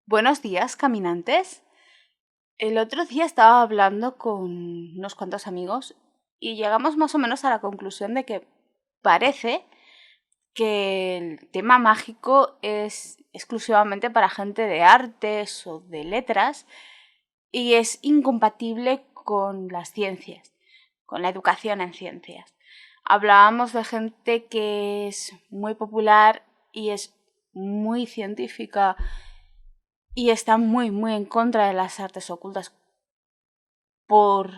Buenos días, caminantes. El otro día estaba hablando con unos cuantos amigos y llegamos más o menos a la conclusión de que parece que el tema mágico es exclusivamente para gente de artes o de letras y es incompatible con las ciencias, con la educación en ciencias. Hablábamos de gente que es muy popular y es muy científica y está muy en contra de las artes ocultas por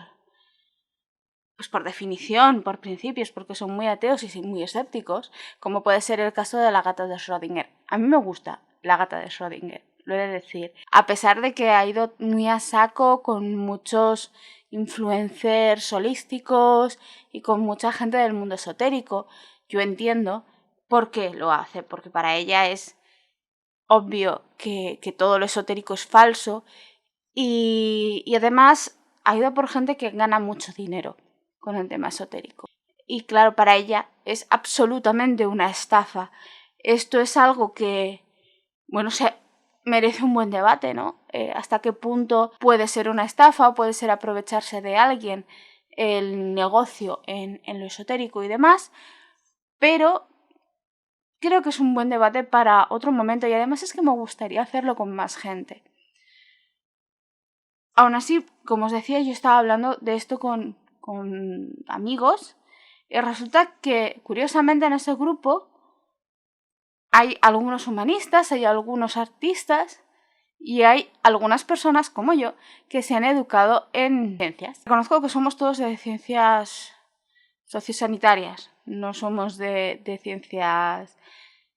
definición, por principios, porque son muy ateos y muy escépticos, como puede ser el caso de la gata de Schrödinger. A mí me gusta la gata de Schrödinger, lo he de decir. A pesar de que ha ido muy a saco con muchos influencers holísticos y con mucha gente del mundo esotérico, yo entiendo por qué lo hace, porque para ella es obvio que todo lo esotérico es falso y además ha ido por gente que gana mucho dinero con el tema esotérico. Y claro, para ella es absolutamente una estafa. Esto es algo que, se merece un buen debate, ¿no? Hasta qué punto puede ser una estafa o puede ser aprovecharse de alguien el negocio en lo esotérico y demás, pero creo que es un buen debate para otro momento y además es que me gustaría hacerlo con más gente. Aún así, como os decía, yo estaba hablando de esto con amigos y resulta que, curiosamente, en ese grupo hay algunos humanistas, hay algunos artistas y hay algunas personas como yo que se han educado en ciencias. Reconozco que somos todos de ciencias sociosanitarias, no somos de ciencias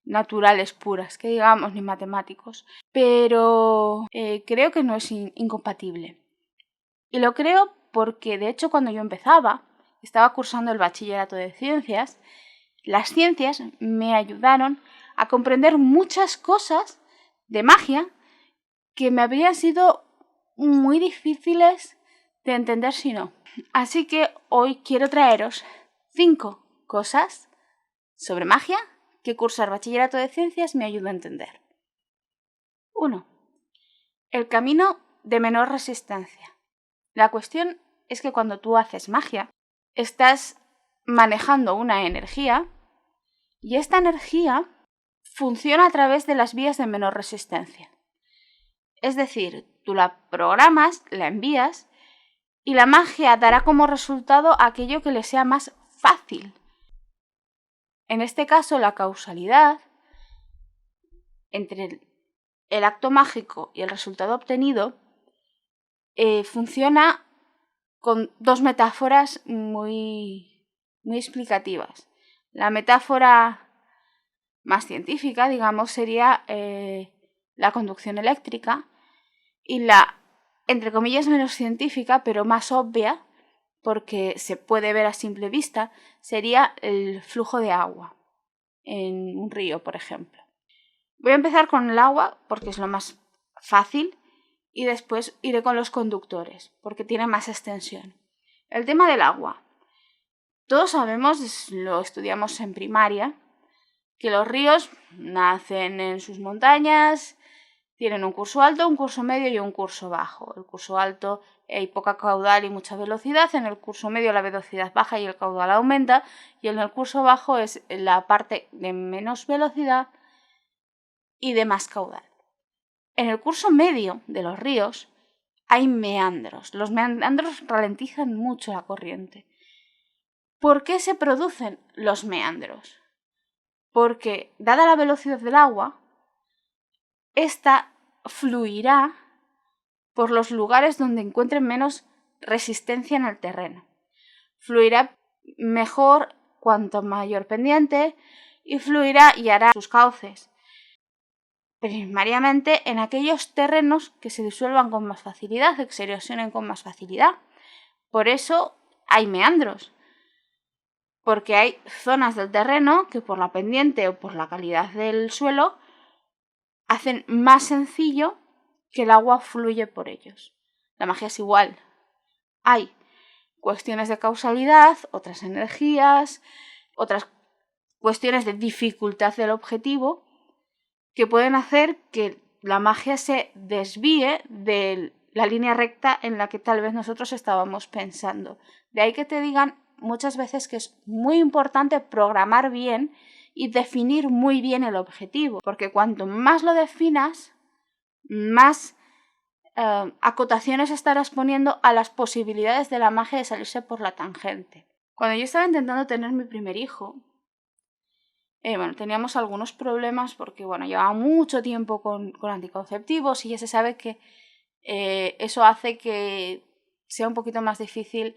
naturales puras, que digamos, ni matemáticos, pero creo que no es incompatible. Y lo creo porque, de hecho, cuando yo estaba cursando el bachillerato de ciencias, las ciencias me ayudaron a comprender muchas cosas de magia que me habrían sido muy difíciles de entender si no. Así que hoy quiero traeros 5 cosas sobre magia que cursar bachillerato de ciencias me ayuda a entender. 1. El camino de menor resistencia. La cuestión es que cuando tú haces magia, estás manejando una energía y esta energía funciona a través de las vías de menor resistencia. Es decir, tú la programas, la envías y la magia dará como resultado aquello que le sea más fácil. En este caso, la causalidad entre el acto mágico y el resultado obtenido funciona con 2 metáforas muy explicativas. La metáfora más científica, digamos, sería la conducción eléctrica y la, entre comillas, menos científica, pero más obvia, porque se puede ver a simple vista, sería el flujo de agua en un río, por ejemplo. Voy a empezar con el agua porque es lo más fácil y después iré con los conductores porque tiene más extensión. El tema del agua. Todos sabemos, lo estudiamos en primaria, que los ríos nacen en sus montañas, tienen un curso alto, un curso medio y un curso bajo. El curso alto hay poca caudal y mucha velocidad, en el curso medio la velocidad baja y el caudal aumenta, y en el curso bajo es la parte de menos velocidad y de más caudal. En el curso medio de los ríos hay meandros. Los meandros ralentizan mucho la corriente. ¿Por qué se producen los meandros? Porque, dada la velocidad del agua, esta fluirá por los lugares donde encuentre menos resistencia en el terreno. Fluirá mejor cuanto mayor pendiente y fluirá y hará sus cauces primariamente en aquellos terrenos que se disuelvan con más facilidad, que se erosionen con más facilidad. Por eso hay meandros, porque hay zonas del terreno que por la pendiente o por la calidad del suelo hacen más sencillo que el agua fluye por ellos. La magia es igual. Hay cuestiones de causalidad, otras energías, otras cuestiones de dificultad del objetivo que pueden hacer que la magia se desvíe de la línea recta en la que tal vez nosotros estábamos pensando. De ahí que te digan muchas veces que es muy importante programar bien y definir muy bien el objetivo, porque cuanto más lo definas, más acotaciones estarás poniendo a las posibilidades de la magia de salirse por la tangente. Cuando yo estaba intentando tener mi primer hijo, teníamos algunos problemas porque, llevaba mucho tiempo con anticonceptivos y ya se sabe que eso hace que sea un poquito más difícil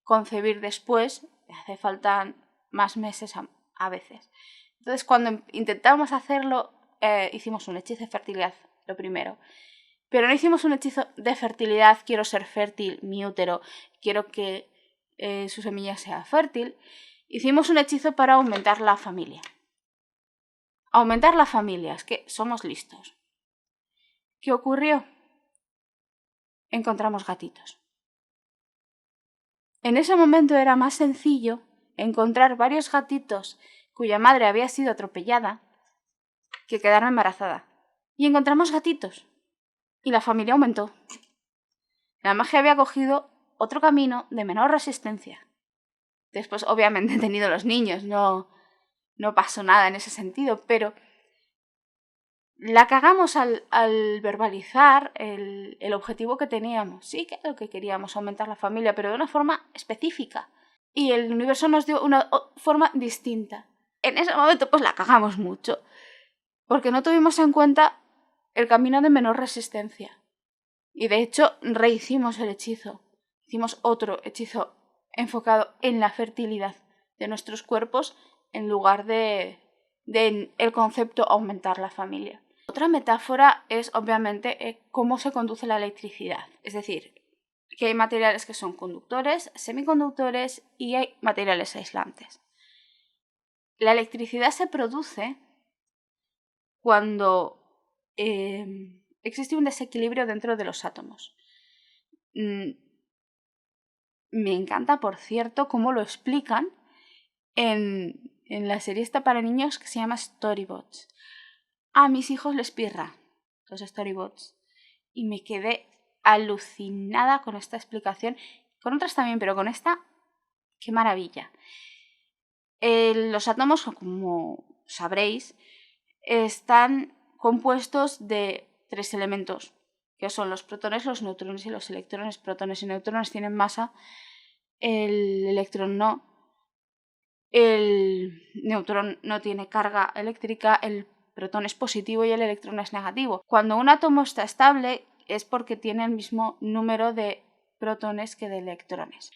concebir después, hace falta más meses a veces. Entonces, cuando intentábamos hacerlo, hicimos un hechizo de fertilidad, lo primero. Pero no hicimos un hechizo de fertilidad, quiero ser fértil, mi útero, quiero que su semilla sea fértil. Hicimos un hechizo para aumentar la familia. Aumentar la familia, es que somos listos. ¿Qué ocurrió? Encontramos gatitos. En ese momento era más sencillo encontrar varios gatitos cuya madre había sido atropellada que quedar embarazada. Y encontramos gatitos. Y la familia aumentó. La magia había cogido otro camino de menor resistencia. Después, obviamente, he tenido los niños, no pasó nada en ese sentido, pero la cagamos al verbalizar el objetivo que teníamos. Sí que es lo que queríamos, aumentar la familia, pero de una forma específica. Y el universo nos dio una forma distinta. En ese momento, pues la cagamos mucho, porque no tuvimos en cuenta el camino de menor resistencia. Y de hecho, rehicimos el hechizo. Hicimos otro hechizo enfocado en la fertilidad de nuestros cuerpos en lugar de el concepto aumentar la familia. Otra metáfora es obviamente cómo se conduce la electricidad. Es decir, que hay materiales que son conductores, semiconductores y hay materiales aislantes. La electricidad se produce cuando existe un desequilibrio dentro de los átomos. Me encanta, por cierto, cómo lo explican en la serie esta para niños que se llama Storybots. A mis hijos les pirra los Storybots y me quedé alucinada con esta explicación. Con otras también, pero con esta, qué maravilla. Los átomos, como sabréis, están compuestos de 3 elementos, que son los protones, los neutrones y los electrones. Protones y neutrones tienen masa, el electrón no. El neutrón no tiene carga eléctrica, el protón es positivo y el electrón es negativo. Cuando un átomo está estable es porque tiene el mismo número de protones que de electrones.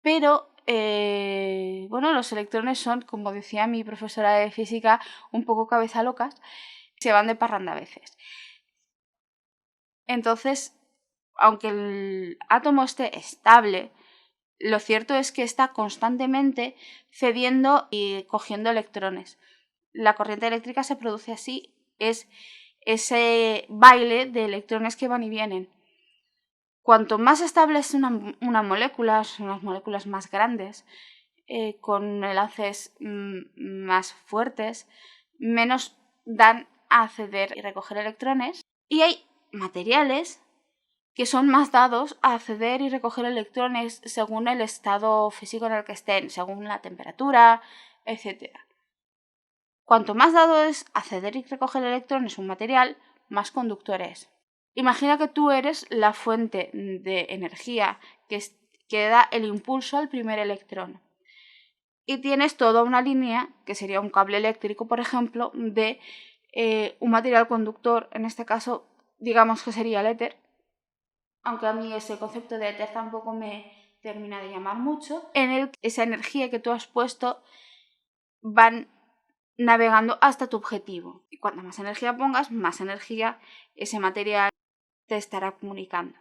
Pero, los electrones son, como decía mi profesora de física, un poco cabeza locas, se van de parranda a veces. Entonces, aunque el átomo esté estable, lo cierto es que está constantemente cediendo y cogiendo electrones. La corriente eléctrica se produce así, es ese baile de electrones que van y vienen. Cuanto más estable es una molécula, son las moléculas más grandes, con enlaces más fuertes, menos dan a ceder y recoger electrones. Y hay materiales que son más dados a acceder y recoger electrones según el estado físico en el que estén, según la temperatura, etc. Cuanto más dado es acceder y recoger electrones un material, más conductor es. Imagina que tú eres la fuente de energía que da el impulso al primer electrón. Y tienes toda una línea, que sería un cable eléctrico, por ejemplo, de un material conductor, en este caso, digamos que sería el éter, aunque a mí ese concepto de éter tampoco me termina de llamar mucho, en el que esa energía que tú has puesto van navegando hasta tu objetivo. Y cuanta más energía pongas, más energía ese material te estará comunicando.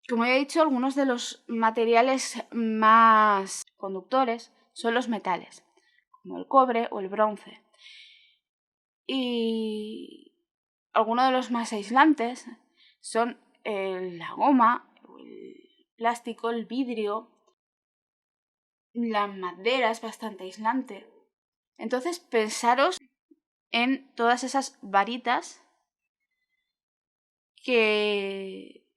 Como ya he dicho, algunos de los materiales más conductores son los metales, como el cobre o el bronce. Y algunos de los más aislantes son la goma, el plástico, el vidrio. La madera es bastante aislante. Entonces, pensaros en todas esas varitas que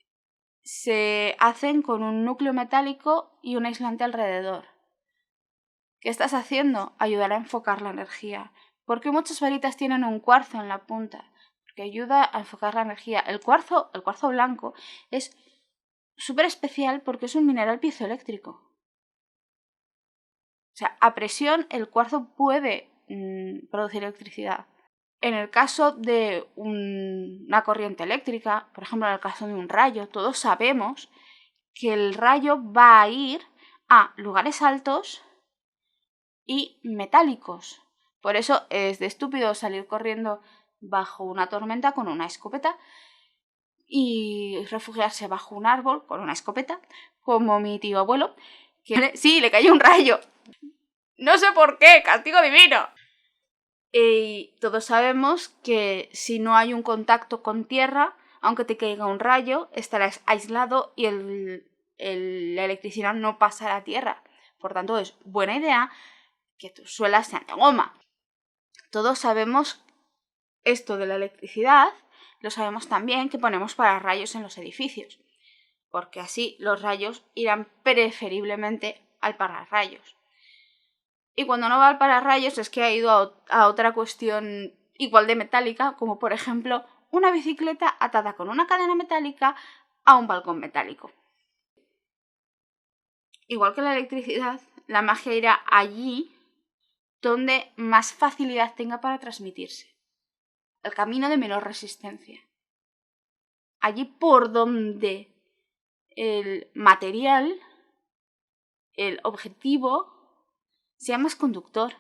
se hacen con un núcleo metálico y un aislante alrededor. ¿Qué estás haciendo? Ayudar a enfocar la energía. ¿Por qué muchas varitas tienen un cuarzo en la punta? Porque ayuda a enfocar la energía. El cuarzo blanco, es súper especial porque es un mineral piezoeléctrico. O sea, a presión el cuarzo puede producir electricidad. En el caso de una corriente eléctrica, por ejemplo en el caso de un rayo, todos sabemos que el rayo va a ir a lugares altos y metálicos. Por eso es de estúpido salir corriendo bajo una tormenta con una escopeta y refugiarse bajo un árbol con una escopeta, como mi tío abuelo, que sí, le cayó un rayo. No sé por qué, castigo divino. Y todos sabemos que si no hay un contacto con tierra, aunque te caiga un rayo, estarás aislado y la electricidad no pasará a tierra. Por tanto, es buena idea que tus suelas sean de goma. Todos sabemos esto de la electricidad, lo sabemos también que ponemos pararrayos en los edificios, porque así los rayos irán preferiblemente al pararrayos. Y cuando no va al pararrayos es que ha ido a otra cuestión igual de metálica, como por ejemplo una bicicleta atada con una cadena metálica a un balcón metálico. Igual que la electricidad, la magia irá allí donde más facilidad tenga para transmitirse. El camino de menor resistencia. Allí por donde el material, el objetivo, sea más conductor.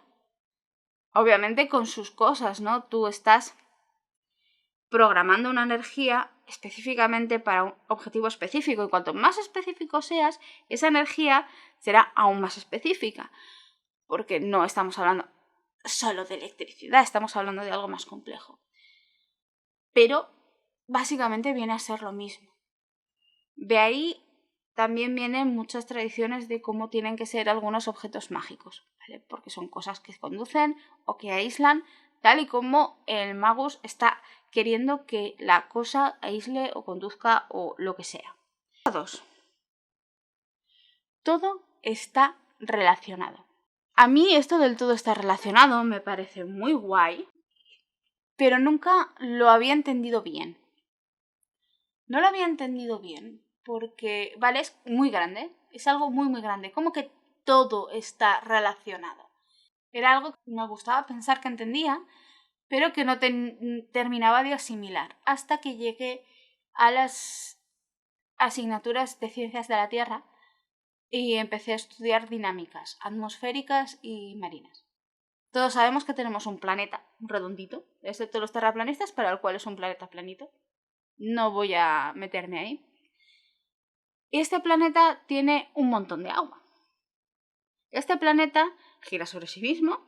Obviamente con sus cosas, ¿no? Tú estás programando una energía específicamente para un objetivo específico y cuanto más específico seas, esa energía será aún más específica. Porque no estamos hablando solo de electricidad, estamos hablando de algo más complejo. Pero básicamente viene a ser lo mismo. De ahí también vienen muchas tradiciones de cómo tienen que ser algunos objetos mágicos, ¿vale? Porque son cosas que conducen o que aíslan, tal y como el magus está queriendo que la cosa aísle o conduzca o lo que sea. 2. Todo está relacionado. A mí esto del todo está relacionado me parece muy guay, pero nunca lo había entendido bien. No lo había entendido bien porque, vale, es muy grande, es algo muy muy grande, como que todo está relacionado. Era algo que me gustaba pensar que entendía, pero que no terminaba de asimilar, hasta que llegué a las asignaturas de ciencias de la Tierra y empecé a estudiar dinámicas atmosféricas y marinas. Todos sabemos que tenemos un planeta redondito, excepto los terraplanistas, para el cual es un planeta planito. No voy a meterme ahí. Este planeta tiene un montón de agua. Este planeta gira sobre sí mismo,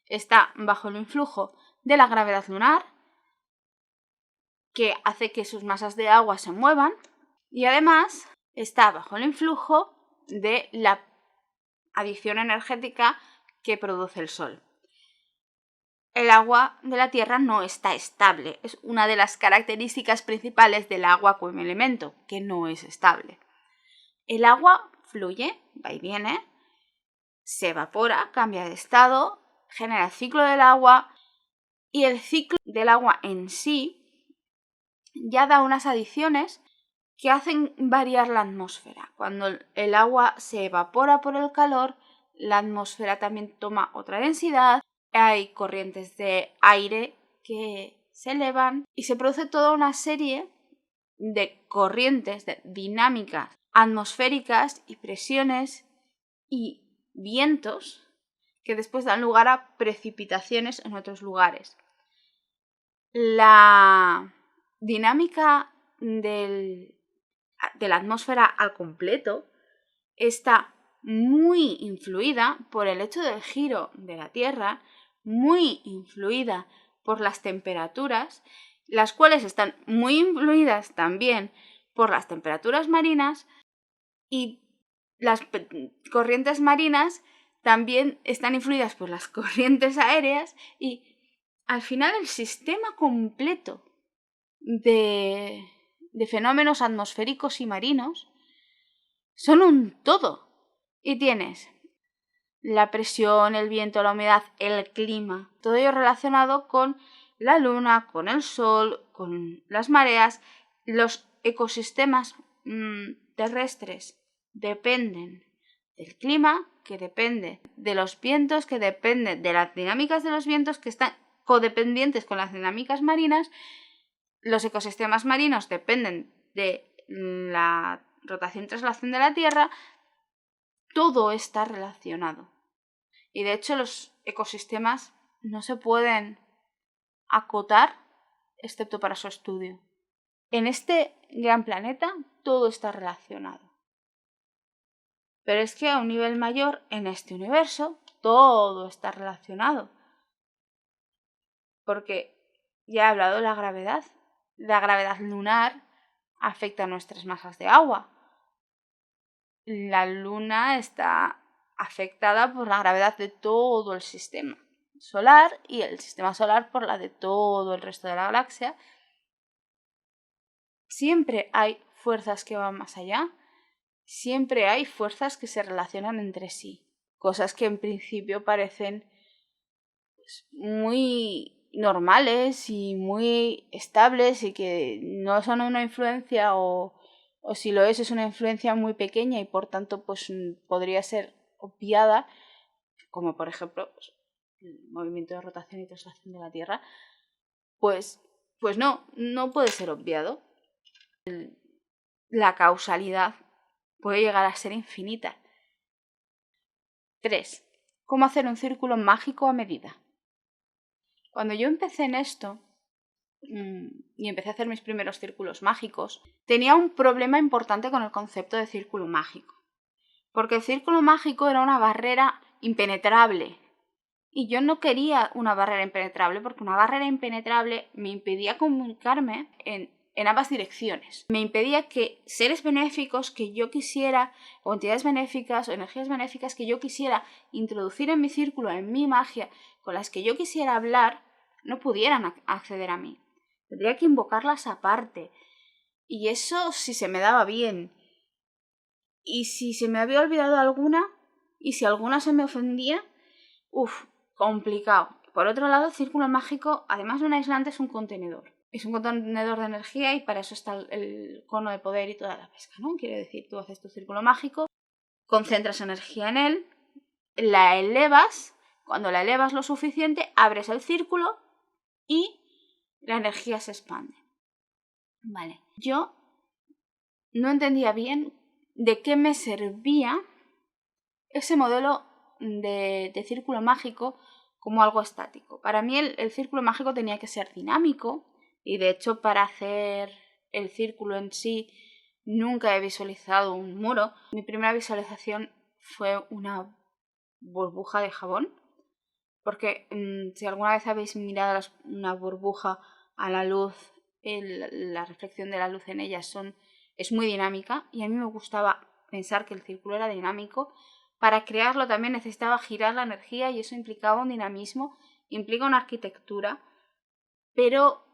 está bajo el influjo de la gravedad lunar, que hace que sus masas de agua se muevan, y además está bajo el influjo de la adición energética que produce el Sol. El agua de la Tierra no está estable, es una de las características principales del agua como elemento, que no es estable. El agua fluye, va y viene, se evapora, cambia de estado, genera el ciclo del agua y el ciclo del agua en sí ya da unas adiciones que hacen variar la atmósfera. Cuando el agua se evapora por el calor, la atmósfera también toma otra densidad, hay corrientes de aire que se elevan y se produce toda una serie de corrientes de dinámicas atmosféricas y presiones y vientos que después dan lugar a precipitaciones en otros lugares. La dinámica de la atmósfera al completo está muy influida por el hecho del giro de la Tierra, muy influida por las temperaturas, las cuales están muy influidas también por las temperaturas marinas y las corrientes marinas también están influidas por las corrientes aéreas y al final el sistema completo de de fenómenos atmosféricos y marinos, son un todo. Y tienes la presión, el viento, la humedad, el clima, todo ello relacionado con la luna, con el sol, con las mareas. Los ecosistemas terrestres dependen del clima, que depende de los vientos, que depende de las dinámicas de los vientos, que están codependientes con las dinámicas marinas. Los ecosistemas marinos dependen de la rotación y traslación de la Tierra. Todo está relacionado. Y de hecho los ecosistemas no se pueden acotar excepto para su estudio. En este gran planeta todo está relacionado. Pero es que a un nivel mayor, en este universo, todo está relacionado. Porque ya he hablado de la gravedad. La gravedad lunar afecta a nuestras masas de agua. La luna está afectada por la gravedad de todo el sistema solar y el sistema solar por la de todo el resto de la galaxia. Siempre hay fuerzas que van más allá, siempre hay fuerzas que se relacionan entre sí, cosas que en principio parecen muy normales y muy estables y que no son una influencia o si lo es una influencia muy pequeña y por tanto pues podría ser obviada, como por ejemplo pues, el movimiento de rotación y traslación de la Tierra, pues no puede ser obviado. La causalidad puede llegar a ser infinita. 3. ¿Cómo hacer un círculo mágico a medida? Cuando yo empecé en esto y empecé a hacer mis primeros círculos mágicos, tenía un problema importante con el concepto de círculo mágico. Porque el círculo mágico era una barrera impenetrable. Y yo no quería una barrera impenetrable porque una barrera impenetrable me impedía comunicarme en ambas direcciones. Me impedía que seres benéficos que yo quisiera, o entidades benéficas, o energías benéficas que yo quisiera introducir en mi círculo, en mi magia, con las que yo quisiera hablar, no pudieran acceder a mí. Tendría que invocarlas aparte. Y eso si se me daba bien. Y si se me había olvidado alguna, y si alguna se me ofendía, complicado. Por otro lado, el círculo mágico, además de un aislante, es un contenedor. Es un contenedor de energía y para eso está el cono de poder y toda la pesca, ¿no? Quiere decir, tú haces tu círculo mágico, concentras energía en él, la elevas, cuando la elevas lo suficiente, abres el círculo y la energía se expande. Vale. Yo no entendía bien de qué me servía ese modelo de círculo mágico como algo estático. Para mí el círculo mágico tenía que ser dinámico y de hecho para hacer el círculo en sí nunca he visualizado un muro. Mi primera visualización fue una burbuja de jabón, porque si alguna vez habéis mirado una burbuja a la luz, la reflexión de la luz en ella es muy dinámica y a mí me gustaba pensar que el círculo era dinámico. Para crearlo también necesitaba girar la energía y eso implicaba un dinamismo, implica una arquitectura, pero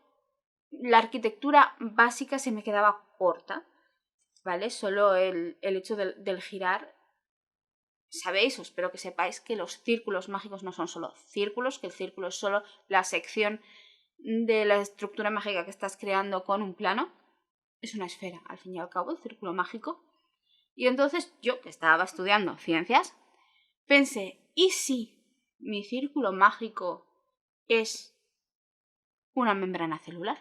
la arquitectura básica se me quedaba corta, ¿vale? Solo el hecho del girar. Sabéis, o espero que sepáis que los círculos mágicos no son solo círculos, que el círculo es solo la sección de la estructura mágica que estás creando con un plano. Es una esfera, al fin y al cabo, el círculo mágico. Y entonces yo, que estaba estudiando ciencias, pensé, ¿y si mi círculo mágico es una membrana celular?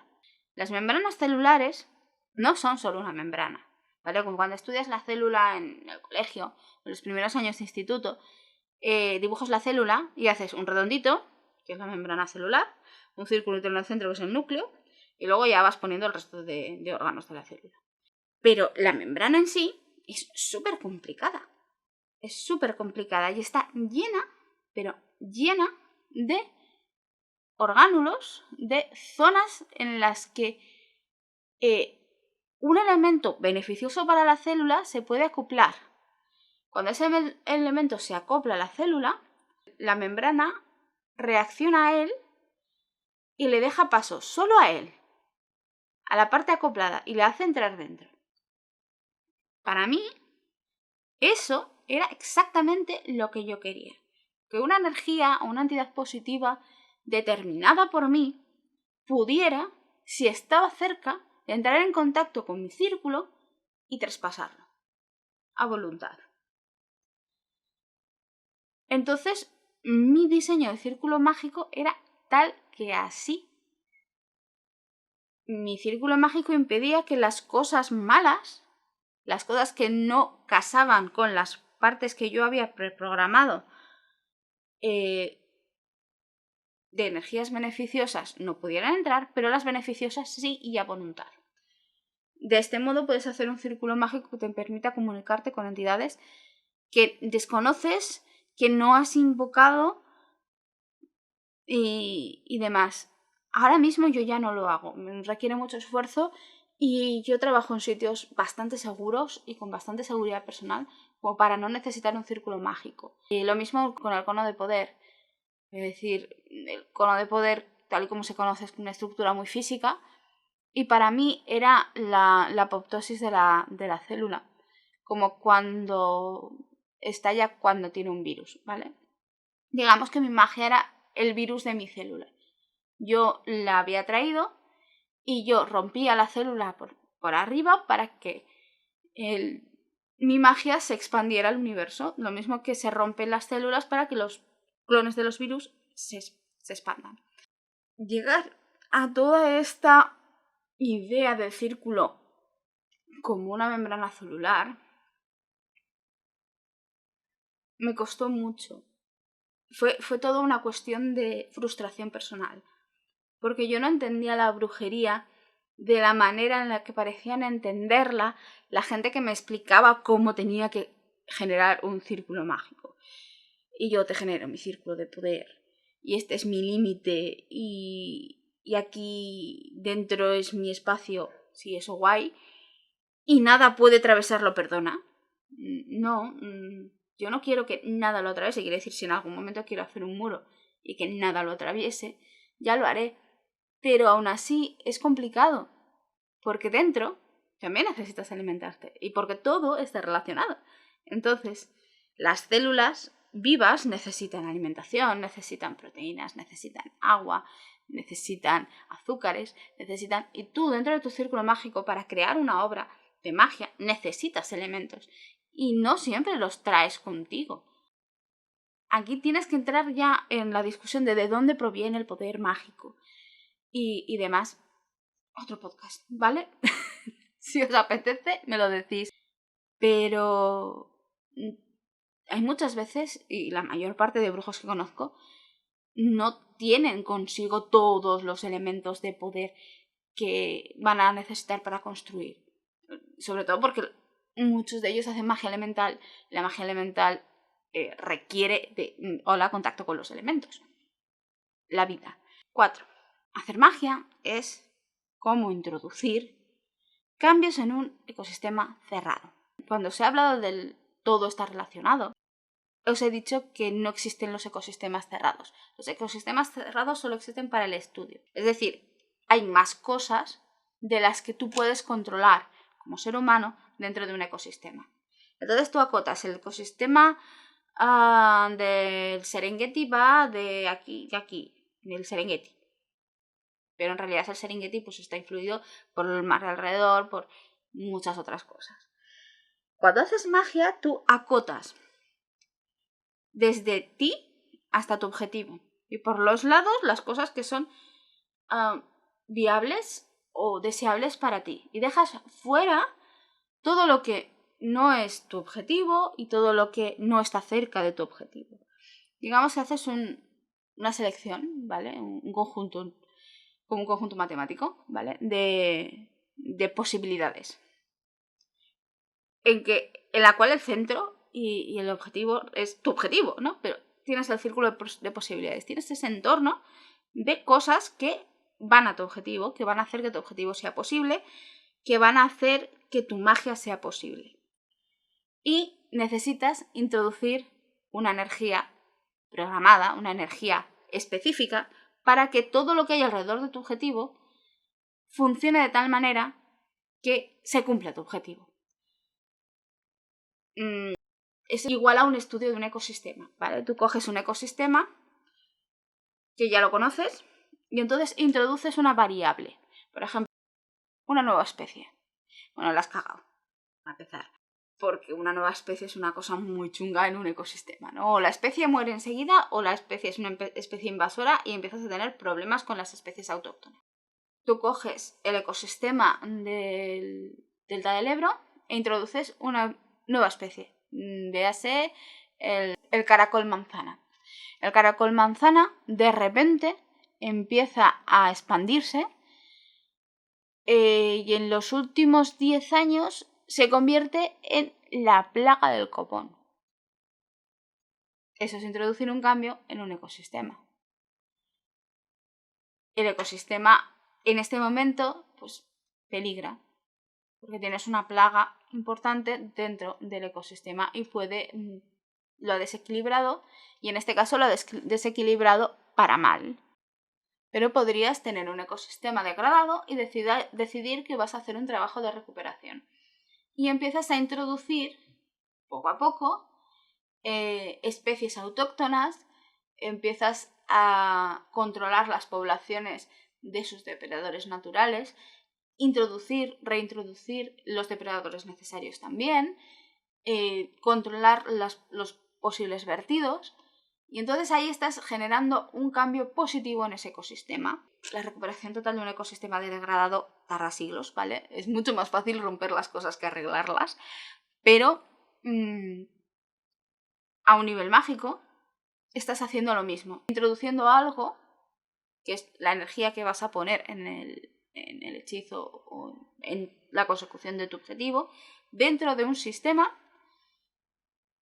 Las membranas celulares no son solo una membrana, ¿vale? Como cuando estudias la célula en el colegio, en los primeros años de instituto, dibujas la célula y haces un redondito, que es la membrana celular, un círculo en el centro, que es el núcleo, y luego ya vas poniendo el resto de órganos de la célula. Pero la membrana en sí es súper complicada. Es súper complicada y está llena, pero llena de orgánulos, de zonas en las que un elemento beneficioso para la célula se puede acoplar. Cuando ese elemento se acopla a la célula, la membrana reacciona a él y le deja paso solo a él. a la parte acoplada y le hace entrar dentro. Para mí, eso era exactamente lo que yo quería. Que una energía o una entidad positiva determinada por mí pudiera, si estaba cerca, entrar en contacto con mi círculo y traspasarlo a voluntad. Entonces, mi diseño de círculo mágico era tal que así. Mi círculo mágico impedía que las cosas malas, las cosas que no casaban con las partes que yo había preprogramado de energías beneficiosas, no pudieran entrar, pero las beneficiosas sí y a voluntad. De este modo puedes hacer un círculo mágico que te permita comunicarte con entidades que desconoces, que no has invocado y demás. Ahora mismo yo ya no lo hago, me requiere mucho esfuerzo y yo trabajo en sitios bastante seguros y con bastante seguridad personal como para no necesitar un círculo mágico. Y lo mismo con el cono de poder. Es decir, el cono de poder, tal y como se conoce, es una estructura muy física y para mí era la apoptosis de la célula, como cuando estalla cuando tiene un virus, ¿vale? Digamos que mi magia era el virus de mi célula. Yo la había traído y yo rompía la célula por arriba para que mi magia se expandiera al universo. Lo mismo que se rompen las células para que los clones de los virus se expandan. Llegar a toda esta idea del círculo como una membrana celular me costó mucho. Fue toda una cuestión de frustración personal, porque yo no entendía la brujería de la manera en la que parecían entenderla la gente que me explicaba cómo tenía que generar un círculo mágico. Y yo te genero mi círculo de poder, y este es mi límite, y aquí dentro es mi espacio, sí, eso guay, y nada puede atravesarlo, perdona. No, yo no quiero que nada lo atraviese, quiere decir, si en algún momento quiero hacer un muro y que nada lo atraviese, ya lo haré. Pero aún así es complicado, porque dentro también necesitas alimentarte y porque todo está relacionado. Entonces, las células vivas necesitan alimentación, necesitan proteínas, necesitan agua, necesitan azúcares, y tú dentro de tu círculo mágico para crear una obra de magia necesitas elementos y no siempre los traes contigo. Aquí tienes que entrar ya en la discusión de dónde proviene el poder mágico y demás. Otro podcast, ¿vale? Si os apetece, me lo decís. Pero hay muchas veces, y la mayor parte de brujos que conozco, no tienen consigo todos los elementos de poder que van a necesitar para construir. Sobre todo porque muchos de ellos hacen magia elemental. La magia elemental requiere de contacto con los elementos. La vida. 4. Hacer magia es como introducir cambios en un ecosistema cerrado. Cuando se ha hablado del todo está relacionado, os he dicho que no existen los ecosistemas cerrados. Los ecosistemas cerrados solo existen para el estudio. Es decir, hay más cosas de las que tú puedes controlar como ser humano dentro de un ecosistema. Entonces tú acotas el ecosistema del Serengeti va de aquí, del Serengeti. Pero en realidad el Serengeti pues está influido por el mar de alrededor, por muchas otras cosas. Cuando haces magia, tú acotas desde ti hasta tu objetivo. Y por los lados, las cosas que son viables o deseables para ti. Y dejas fuera todo lo que no es tu objetivo y todo lo que no está cerca de tu objetivo. Digamos que haces una selección, ¿vale? Un conjunto, como un conjunto matemático, ¿vale? De posibilidades. En la cual el centro y el objetivo es tu objetivo, ¿no? Pero tienes el círculo de posibilidades, tienes ese entorno de cosas que van a tu objetivo, que van a hacer que tu objetivo sea posible, que van a hacer que tu magia sea posible. Y necesitas introducir una energía programada, una energía específica, para que todo lo que hay alrededor de tu objetivo funcione de tal manera que se cumpla tu objetivo. Es igual a un estudio de un ecosistema, ¿vale? Tú coges un ecosistema que ya lo conoces y entonces introduces una variable. Por ejemplo, una nueva especie. Bueno, la has cagado, a empezar. Porque una nueva especie es una cosa muy chunga en un ecosistema, ¿no? O la especie muere enseguida o la especie es una especie invasora y empiezas a tener problemas con las especies autóctonas. Tú coges el ecosistema del delta del Ebro e introduces una nueva especie. Véase el caracol manzana. El caracol manzana de repente empieza a expandirse y en los últimos 10 años se convierte en la plaga del copón. Eso es introducir un cambio en un ecosistema. El ecosistema en este momento pues peligra porque tienes una plaga importante dentro del ecosistema y lo ha desequilibrado y en este caso lo ha desequilibrado para mal. Pero podrías tener un ecosistema degradado y decidir que vas a hacer un trabajo de recuperación. Y empiezas a introducir, poco a poco, especies autóctonas, empiezas a controlar las poblaciones de sus depredadores naturales, reintroducir los depredadores necesarios también, controlar los posibles vertidos. Y entonces ahí estás generando un cambio positivo en ese ecosistema. La recuperación total de un ecosistema degradado tarda siglos, ¿vale? Es mucho más fácil romper las cosas que arreglarlas. Pero a un nivel mágico estás haciendo lo mismo. Introduciendo algo, que es la energía que vas a poner en el hechizo o en la consecución de tu objetivo, dentro de un sistema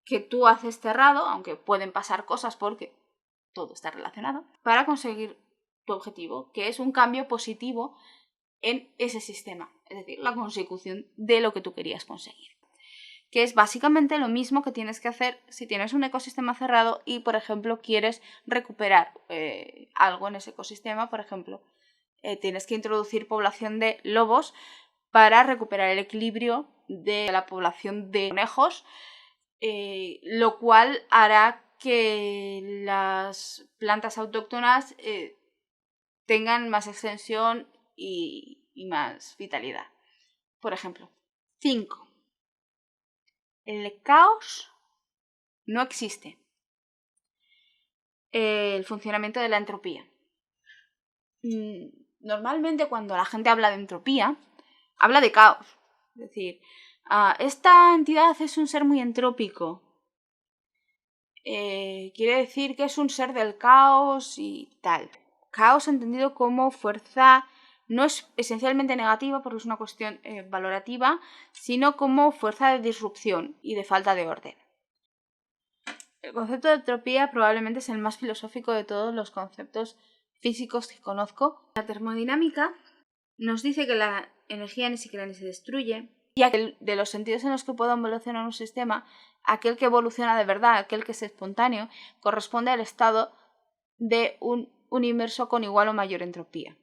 que tú haces cerrado, aunque pueden pasar cosas porque todo está relacionado, para conseguir tu objetivo, que es un cambio positivo en ese sistema, es decir, la consecución de lo que tú querías conseguir. Que es básicamente lo mismo que tienes que hacer si tienes un ecosistema cerrado y, por ejemplo, quieres recuperar algo en ese ecosistema. Por ejemplo, tienes que introducir población de lobos para recuperar el equilibrio de la población de conejos, lo cual hará que las plantas autóctonas tengan más extensión y más vitalidad. Por ejemplo, 5. El caos no existe. El funcionamiento de la entropía. Normalmente cuando la gente habla de entropía, habla de caos. Es decir, esta entidad es un ser muy entrópico. Quiere decir que es un ser del caos y tal. Caos entendido como fuerza, no es esencialmente negativa porque es una cuestión valorativa, sino como fuerza de disrupción y de falta de orden. El concepto de entropía probablemente es el más filosófico de todos los conceptos físicos que conozco. La termodinámica nos dice que la energía ni se crea ni se destruye, y aquel de los sentidos en los que puede evolucionar un sistema, aquel que evoluciona de verdad, aquel que es espontáneo, corresponde al estado de un universo con igual o mayor entropía.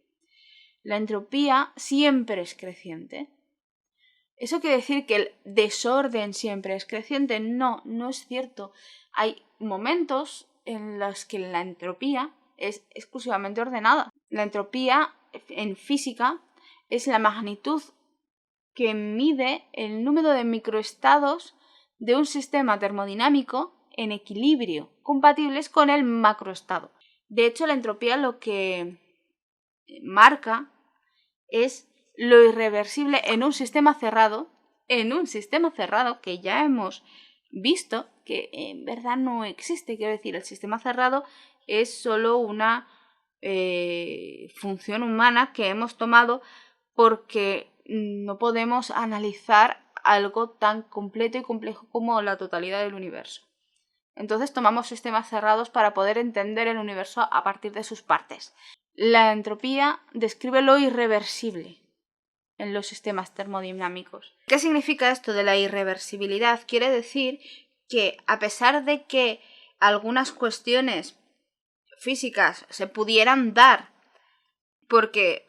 La entropía siempre es creciente. ¿Eso quiere decir que el desorden siempre es creciente? No, no es cierto. Hay momentos en los que la entropía es exclusivamente ordenada. La entropía en física es la magnitud que mide el número de microestados de un sistema termodinámico en equilibrio, compatibles con el macroestado. De hecho, la entropía lo que marca es lo irreversible en un sistema cerrado que ya hemos visto que en verdad no existe. Quiero decir, el sistema cerrado es solo una función humana que hemos tomado porque no podemos analizar algo tan completo y complejo como la totalidad del universo. Entonces tomamos sistemas cerrados para poder entender el universo a partir de sus partes. La entropía describe lo irreversible en los sistemas termodinámicos. ¿Qué significa esto de la irreversibilidad? Quiere decir que a pesar de que algunas cuestiones físicas se pudieran dar porque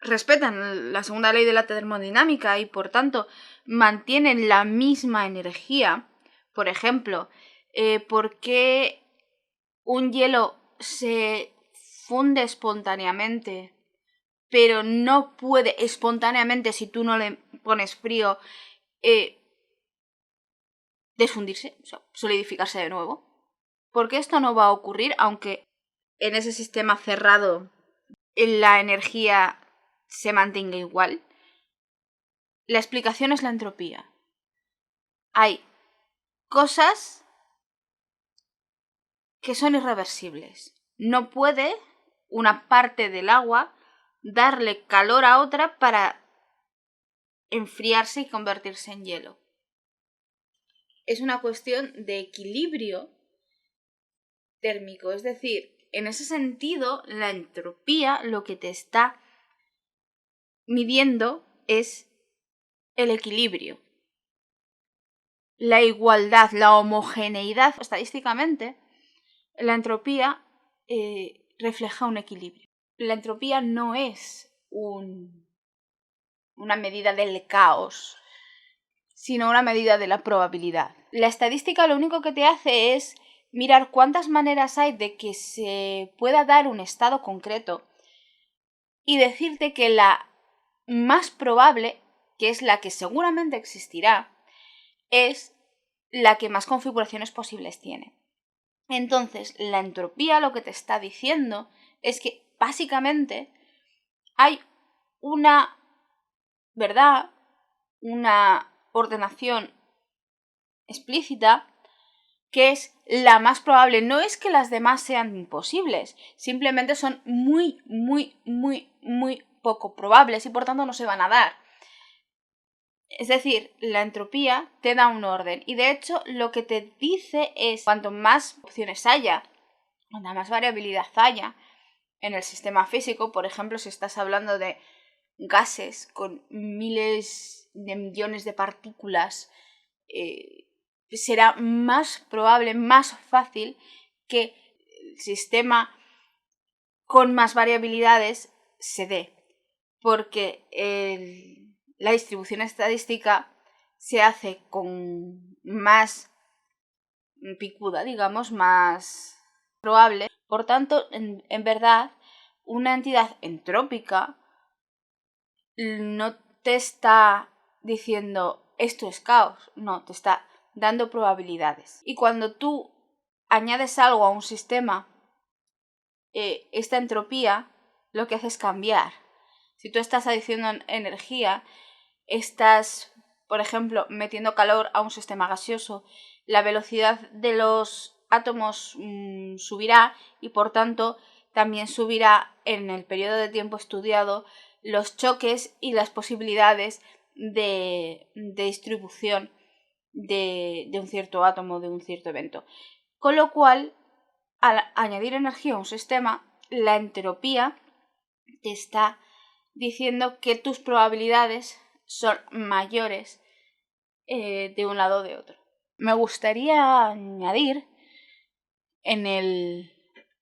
respetan la segunda ley de la termodinámica y por tanto mantienen la misma energía. Por ejemplo, ¿por qué un hielo se funde espontáneamente, pero no puede espontáneamente, si tú no le pones frío, desfundirse, o sea, solidificarse de nuevo? ¿Por qué esto no va a ocurrir, aunque en ese sistema cerrado la energía se mantenga igual? La explicación es la entropía. Hay cosas que son irreversibles. No puede una parte del agua darle calor a otra para enfriarse y convertirse en hielo. Es una cuestión de equilibrio térmico, es decir, en ese sentido, la entropía lo que te está midiendo es el equilibrio, la igualdad, la homogeneidad. Estadísticamente, la entropía refleja un equilibrio. La entropía no es una medida del caos, sino una medida de la probabilidad. La estadística lo único que te hace es mirar cuántas maneras hay de que se pueda dar un estado concreto y decirte que la más probable, que es la que seguramente existirá, es la que más configuraciones posibles tiene. Entonces, la entropía lo que te está diciendo es que básicamente hay una verdad, una ordenación explícita que es la más probable. No es que las demás sean imposibles, simplemente son muy, muy, muy, muy poco probables y por tanto no se van a dar. Es decir, la entropía te da un orden y de hecho lo que te dice es cuanto más opciones haya, cuanta más variabilidad haya en el sistema físico, por ejemplo, si estás hablando de gases con miles de millones de partículas, será más probable, más fácil que el sistema con más variabilidades se dé, porque la distribución estadística se hace con más picuda, digamos, más probable. Por tanto, en verdad, una entidad entrópica no te está diciendo esto es caos, no, te está dando probabilidades. Y cuando tú añades algo a un sistema, esta entropía lo que hace es cambiar. Si tú estás adicionando energía, estás, por ejemplo, metiendo calor a un sistema gaseoso, la velocidad de los átomos subirá y por tanto también subirá en el periodo de tiempo estudiado los choques y las posibilidades de distribución de un cierto átomo, de un cierto evento. Con lo cual, al añadir energía a un sistema, la entropía te está diciendo que tus probabilidades son mayores de un lado o de otro. Me gustaría añadir en el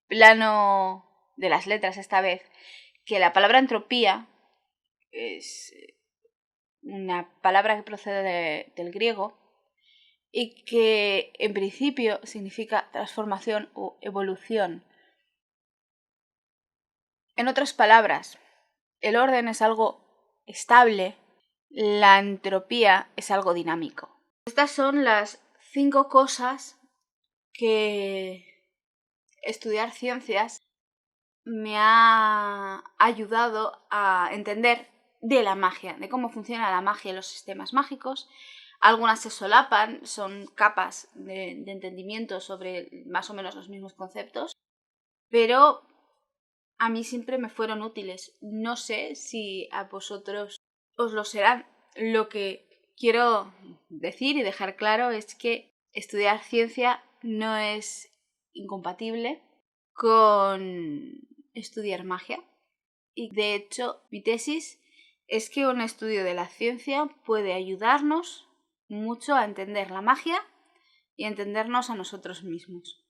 plano de las letras esta vez que la palabra entropía es una palabra que procede del griego y que en principio significa transformación o evolución. En otras palabras, el orden es algo estable, la entropía es algo dinámico. Estas son las 5 cosas que estudiar ciencias me ha ayudado a entender de la magia, de cómo funciona la magia en los sistemas mágicos. Algunas se solapan, son capas de entendimiento sobre más o menos los mismos conceptos, pero a mí siempre me fueron útiles. No sé si a vosotros os lo serán. Lo que quiero decir y dejar claro es que estudiar ciencia no es incompatible con estudiar magia. Y de hecho, mi tesis es que un estudio de la ciencia puede ayudarnos mucho a entender la magia y a entendernos a nosotros mismos.